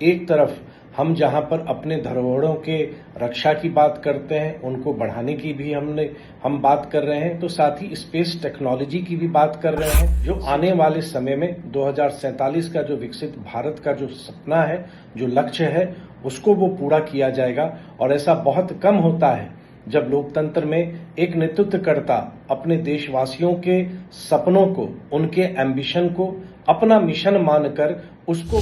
एक तरफ हम जहां पर अपने धरोहरों के रक्षा की बात करते हैं, उनको बढ़ाने की भी हम बात कर रहे हैं, तो साथ ही स्पेस टेक्नोलॉजी की भी बात कर रहे हैं। जो आने वाले समय में 2047 का जो विकसित भारत का जो सपना है, जो लक्ष्य है, उसको वो पूरा किया जाएगा। और ऐसा बहुत कम होता है जब लोकतंत्र में एक नेतृत्वकर्ता अपने देशवासियों के सपनों को, उनके एम्बिशन को अपना मिशन मानकर उसको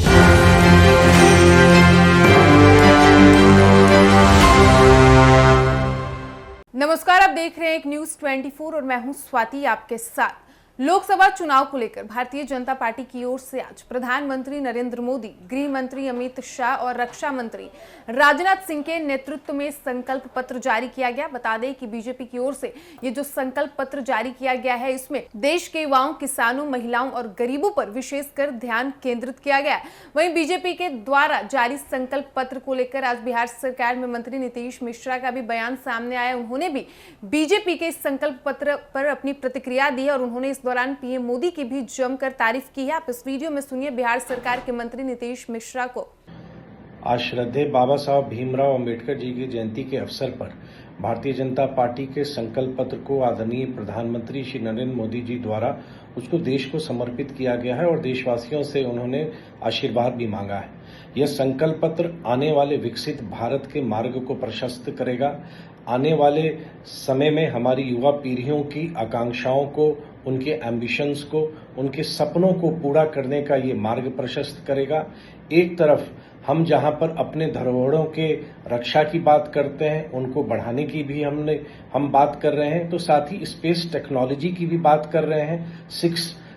नमस्कार, आप देख रहे हैं एक न्यूज 24 और मैं हूं स्वाति आपके साथ। लोकसभा चुनाव को लेकर भारतीय जनता पार्टी की ओर से आज प्रधानमंत्री नरेंद्र मोदी, गृह मंत्री अमित शाह और रक्षा मंत्री राजनाथ सिंह के नेतृत्व में संकल्प पत्र जारी किया गया। बता दें कि बीजेपी की ओर से ये जो संकल्प पत्र जारी किया गया है, इसमें देश के युवाओं, किसानों, महिलाओं और गरीबों पर विशेषकर ध्यान केंद्रित किया गया है। वहीं बीजेपी के द्वारा जारी संकल्प पत्र को लेकर आज बिहार सरकार में मंत्री नीतीश मिश्रा का भी बयान सामने आया। उन्होंने भी बीजेपी के इस संकल्प पत्र पर अपनी प्रतिक्रिया दी और उन्होंने इस दौरान पीएम मोदी की भी जमकर तारीफ की है। आप इस वीडियो में सुनिए बिहार सरकार के मंत्री नीतीश मिश्रा को। आज श्रद्धेय बाबा साहब भीमराव अंबेडकर जी की जयंती के अवसर पर भारतीय जनता पार्टी के संकल्प पत्र को आदरणीय प्रधानमंत्री श्री नरेंद्र मोदी जी द्वारा उसको देश को समर्पित किया गया है और देशवासियों से उन्होंने आशीर्वाद भी मांगा है। यह संकल्प पत्र आने वाले विकसित भारत के मार्ग को प्रशस्त करेगा। आने वाले समय में हमारी युवा पीढ़ियों की आकांक्षाओं को, उनके एम्बिशंस को, उनके सपनों को पूरा करने का ये मार्ग प्रशस्त करेगा। एक तरफ हम जहां पर अपने धरोहरों के रक्षा की बात करते हैं, उनको बढ़ाने की भी हम बात कर रहे हैं, तो साथ ही स्पेस टेक्नोलॉजी की भी बात कर रहे हैं,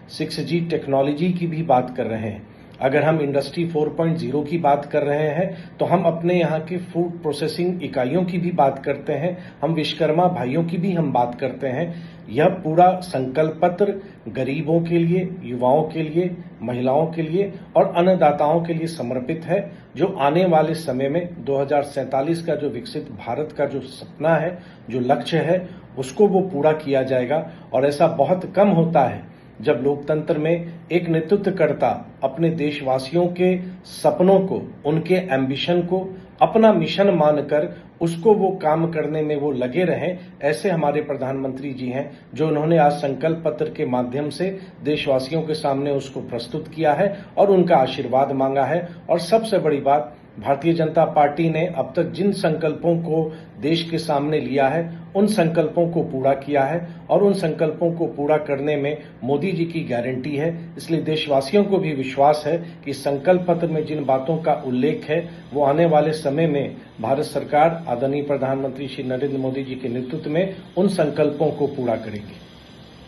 6G टेक्नोलॉजी की भी बात कर रहे हैं। अगर हम इंडस्ट्री 4.0 की बात कर रहे हैं तो हम अपने यहाँ के फूड प्रोसेसिंग इकाइयों की भी बात करते हैं, हम विश्वकर्मा भाइयों की भी हम बात करते हैं। यह पूरा संकल्प पत्र गरीबों के लिए, युवाओं के लिए, महिलाओं के लिए और अन्नदाताओं के लिए समर्पित है। जो आने वाले समय में 2047 का जो विकसित भारत का जो सपना है, जो लक्ष्य है, उसको वो पूरा किया जाएगा। और ऐसा बहुत कम होता है जब लोकतंत्र में एक नेतृत्वकर्ता अपने देशवासियों के सपनों को, उनके एम्बिशन को अपना मिशन मानकर उसको वो काम करने में वो लगे रहें। ऐसे हमारे प्रधानमंत्री जी हैं जो उन्होंने आज संकल्प पत्र के माध्यम से देशवासियों के सामने उसको प्रस्तुत किया है और उनका आशीर्वाद मांगा है। और सबसे बड़ी बात, भारतीय जनता पार्टी ने अब तक जिन संकल्पों को देश के सामने लिया है, उन संकल्पों को पूरा किया है और उन संकल्पों को पूरा करने में मोदी जी की गारंटी है। इसलिए देशवासियों को भी विश्वास है कि संकल्प पत्र में जिन बातों का उल्लेख है, वो आने वाले समय में भारत सरकार आदरणीय प्रधानमंत्री श्री नरेंद्र मोदी जी के नेतृत्व में उन संकल्पों को पूरा करेगी।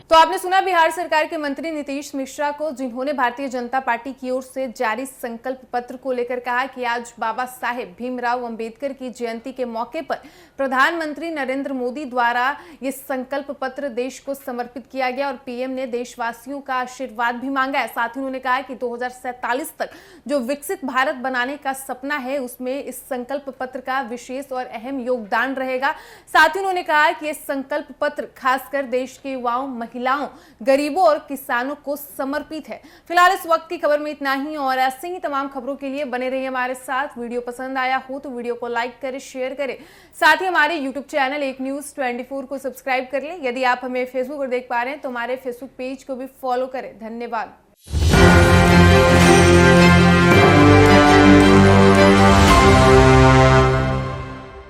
तो आपने सुना बिहार सरकार के मंत्री नीतीश मिश्रा को, जिन्होंने भारतीय जनता पार्टी की ओर से जारी संकल्प पत्र को लेकर कहा कि आज बाबा साहेब भीमराव अंबेडकर की जयंती के मौके पर प्रधानमंत्री नरेंद्र मोदी द्वारा ये संकल्प पत्र देश को समर्पित किया गया और पीएम ने देशवासियों का आशीर्वाद भी मांगा है। साथ ही उन्होंने कहा कि 2047 तक जो विकसित भारत बनाने का सपना है, उसमें इस संकल्प पत्र का विशेष और अहम योगदान रहेगा। साथ ही उन्होंने कहा कि ये संकल्प पत्र खासकर देश के युवाओं, महिलाओं, गरीबों और किसानों को समर्पित है। फिलहाल इस वक्त की खबर में इतना ही और ऐसे ही तमाम खबरों के लिए बने रहिए हमारे साथ। वीडियो पसंद आया हो तो वीडियो को लाइक करें, शेयर करें। साथ ही हमारे यूट्यूब चैनल एक न्यूज 24 को सब्सक्राइब कर लें। यदि आप हमें फेसबुक पर देख पा रहे हैं तो हमारे फेसबुक पेज को भी फॉलो करें। धन्यवाद।